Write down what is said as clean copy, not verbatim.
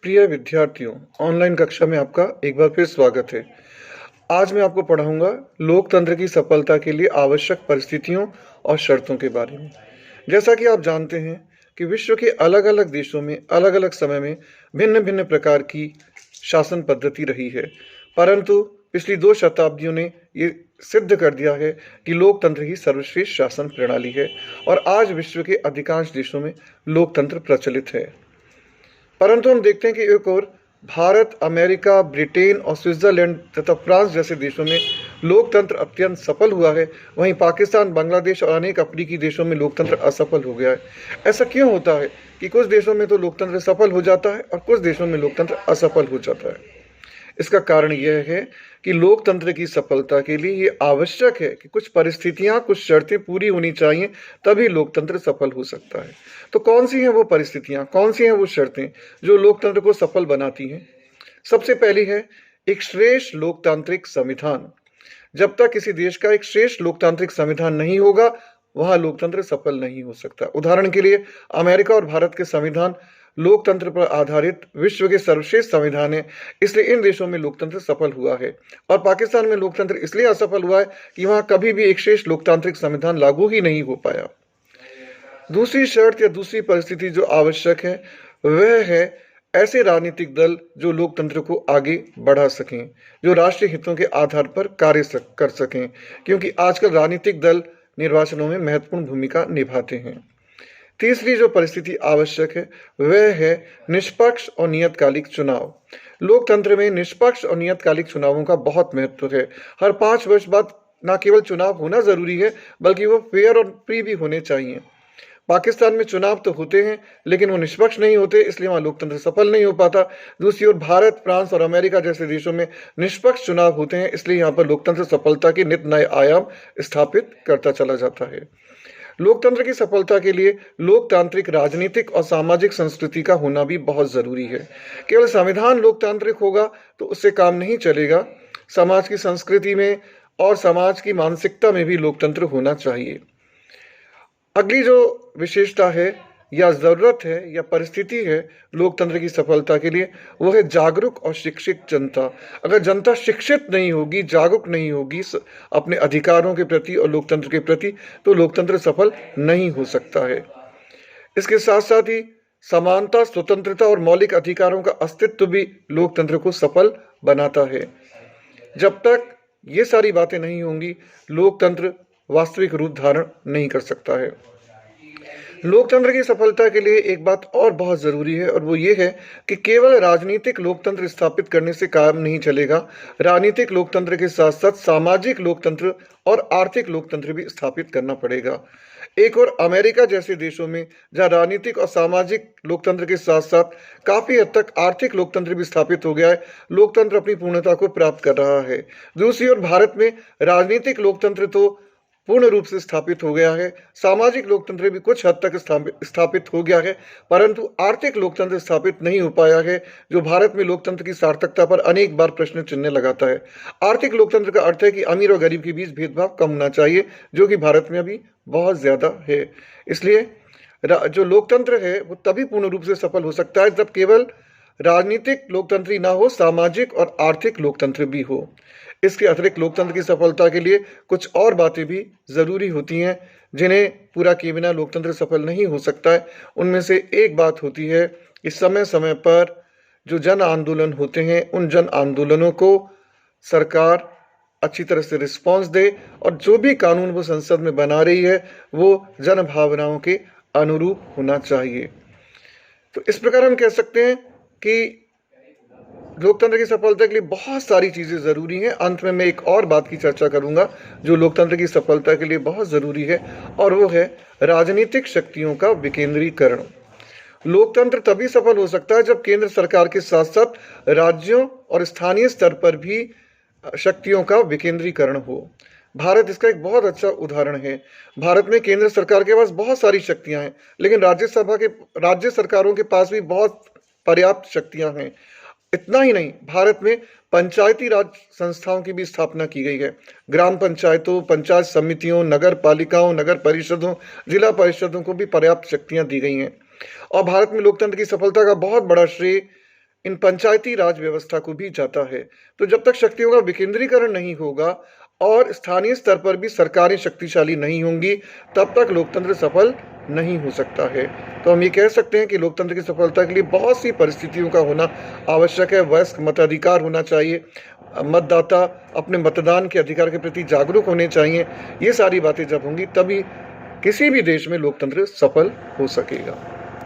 प्रिय विद्यार्थियों, ऑनलाइन कक्षा में आपका एक बार फिर स्वागत है। आज मैं आपको पढ़ाऊंगा लोकतंत्र की सफलता के लिए आवश्यक परिस्थितियों और शर्तों के बारे में। जैसा कि आप जानते हैं कि विश्व के अलग-अलग देशों में अलग-अलग समय में भिन्न-भिन्न प्रकार की शासन पद्धति रही है, परंतु पिछली 2 शताब्दियों ने ये सिद्ध कर दिया है कि लोकतंत्र ही सर्वश्रेष्ठ शासन प्रणाली है और आज विश्व के अधिकांश देशों में लोकतंत्र प्रचलित है। परंतु हम देखते हैं कि एक ओर भारत, अमेरिका, ब्रिटेन और स्विट्जरलैंड तथा फ्रांस जैसे देशों में लोकतंत्र अत्यंत सफल हुआ है, वहीं पाकिस्तान, बांग्लादेश और अनेक अफ्रीकी देशों में लोकतंत्र असफल हो गया है। ऐसा क्यों होता है कि कुछ देशों में तो लोकतंत्र सफल हो जाता है और कुछ देशों में लोकतंत्र असफल हो जाता है? इसका कारण यह है कि लोकतंत्र की सफलता के लिए ये आवश्यक है कि कुछ परिस्थितियां, कुछ शर्तें पूरी होनी चाहिए, तभी लोकतंत्र सफल हो सकता है। तो कौन सी हैं वो परिस्थितियां, कौन सी हैं वो शर्तें जो लोकतंत्र को सफल बनाती हैं? सबसे पहली है एक श्रेष्ठ लोकतांत्रिक संविधान। जब तक किसी देश का एक श्रेष्ठ लोकतांत्रिक संविधान नहीं होगा, वहां लोकतंत्र सफल नहीं हो सकता। उदाहरण के लिए अमेरिका और भारत के संविधान लोकतंत्र पर आधारित विश्व के सर्वश्रेष्ठ संविधान है, इसलिए इन देशों में लोकतंत्र सफल हुआ है। और पाकिस्तान में लोकतंत्र इसलिए असफल हुआ है कि वहां कभी भी एक श्रेष्ठ लोकतांत्रिक संविधान लागू ही नहीं हो पाया। दूसरी शर्त या दूसरी परिस्थिति जो आवश्यक है वह है ऐसे राजनीतिक दल जो लोकतंत्र को आगे बढ़ा सकें, जो राष्ट्रीय हितों के आधार पर कार्य कर सकें, क्योंकि आजकल राजनीतिक दल निर्वाचनों में महत्वपूर्ण भूमिका निभाते हैं। तीसरी जो परिस्थिति आवश्यक है वह है निष्पक्ष और नियतकालिक चुनाव। लोकतंत्र में निष्पक्ष और नियतकालिक चुनावों का बहुत महत्व है। हर 5 वर्ष बाद न केवल चुनाव होना जरूरी है, बल्कि वो फेयर और फ्री भी होने चाहिए। पाकिस्तान में चुनाव तो होते हैं, लेकिन वो निष्पक्ष नहीं होते, इसलिए वहाँ लोकतंत्र सफल नहीं हो पाता। दूसरी ओर भारत, फ्रांस और अमेरिका जैसे देशों में निष्पक्ष चुनाव होते हैं, इसलिए यहाँ पर लोकतंत्र सफलता के नित नए आयाम स्थापित करता चला जाता है। लोकतंत्र की सफलता के लिए लोकतांत्रिक, राजनीतिक और सामाजिक संस्कृति का होना भी बहुत जरूरी है। केवल संविधान लोकतांत्रिक होगा तो उससे काम नहीं चलेगा। समाज की संस्कृति में और समाज की मानसिकता में भी लोकतंत्र होना चाहिए। अगली जो विशेषता है या जरूरत है या परिस्थिति है लोकतंत्र की सफलता के लिए, वो है जागरूक और शिक्षित जनता। अगर जनता शिक्षित नहीं होगी, जागरूक नहीं होगी अपने अधिकारों के प्रति और लोकतंत्र के प्रति, तो लोकतंत्र सफल नहीं हो सकता है। इसके साथ साथ ही समानता, स्वतंत्रता और मौलिक अधिकारों का अस्तित्व भी लोकतंत्र को सफल बनाता है। जब तक ये सारी बातें नहीं होंगी, लोकतंत्र वास्तविक रूप धारण नहीं कर सकता है। लोकतंत्र की सफलता के लिए एक बात और बहुत जरूरी है, और वो ये है कि केवल राजनीतिक लोकतंत्र स्थापित करने से काम नहीं चलेगा। राजनीतिक लोकतंत्र के साथ साथ सामाजिक लोकतंत्र और आर्थिक लोकतंत्र भी स्थापित करना पड़ेगा। एक और अमेरिका जैसे देशों में जहां राजनीतिक और सामाजिक लोकतंत्र के साथ साथ काफी हद तक आर्थिक लोकतंत्र भी स्थापित हो गया है, लोकतंत्र अपनी पूर्णता को प्राप्त कर रहा है। दूसरी ओर भारत में राजनीतिक लोकतंत्र तो पूर्ण रूप से स्थापित हो गया है, सामाजिक लोकतंत्र भी कुछ हद तक स्थापित हो गया है, परंतु आर्थिक लोकतंत्र स्थापित नहीं हो पाया है, जो भारत में लोकतंत्र की सार्थकता पर अनेक बार प्रश्न चिन्ह लगाता है। आर्थिक लोकतंत्र का अर्थ है कि अमीर और गरीब के बीच भेदभाव कम होना चाहिए, जो कि भारत में अभी बहुत ज्यादा है। इसलिए जो लोकतंत्र है वो तभी पूर्ण रूप से सफल हो सकता है जब केवल राजनीतिक लोकतंत्र ही ना हो, सामाजिक और आर्थिक लोकतंत्र भी हो। इसके अतिरिक्त लोकतंत्र की सफलता के लिए कुछ और बातें भी जरूरी होती हैं, जिन्हें पूरा किए बिना लोकतंत्र सफल नहीं हो सकता है। उनमें से एक बात होती है कि समय समय पर जो जन आंदोलन होते हैं, उन जन आंदोलनों को सरकार अच्छी तरह से रिस्पॉन्स दे, और जो भी कानून वो संसद में बना रही है वो जन भावनाओं के अनुरूप होना चाहिए। तो इस प्रकार हम कह सकते हैं कि लोकतंत्र की सफलता के लिए बहुत सारी चीजें जरूरी हैं। अंत में मैं एक और बात की चर्चा करूंगा जो लोकतंत्र की सफलता के लिए बहुत जरूरी है, और वो है राजनीतिक शक्तियों का विकेंद्रीकरण। लोकतंत्र तभी सफल हो सकता है जब केंद्र सरकार के साथ साथ राज्यों और स्थानीय स्तर पर भी शक्तियों का विकेंद्रीकरण हो। भारत इसका एक बहुत अच्छा उदाहरण है। भारत में केंद्र सरकार के पास बहुत सारी शक्तियां हैं, लेकिन राज्य सरकारों के पास भी बहुत पर्याप्त शक्तियां हैं। इतना ही नहीं, भारत में पंचायती राज संस्थाओं की भी स्थापना की गई है। ग्राम पंचायतों, पंचायत समितियों, नगर पालिकाओं, नगर परिषदों, जिला परिषदों को भी पर्याप्त शक्तियां दी गई हैं। और भारत में लोकतंत्र की सफलता का बहुत बड़ा श्रेय इन पंचायती राज व्यवस्था को भी जाता है। तो जब तक शक्तियों का विकेंद्रीकरण नहीं होगा और स्थानीय स्तर पर भी सरकारें शक्तिशाली नहीं होंगी, तब तक लोकतंत्र सफल नहीं हो सकता है। तो हम ये कह सकते हैं कि लोकतंत्र की सफलता के लिए बहुत सी परिस्थितियों का होना आवश्यक है। वयस्क मताधिकार होना चाहिए, मतदाता अपने मतदान के अधिकार के प्रति जागरूक होने चाहिए। ये सारी बातें जब होंगी तभी किसी भी देश में लोकतंत्र सफल हो सकेगा।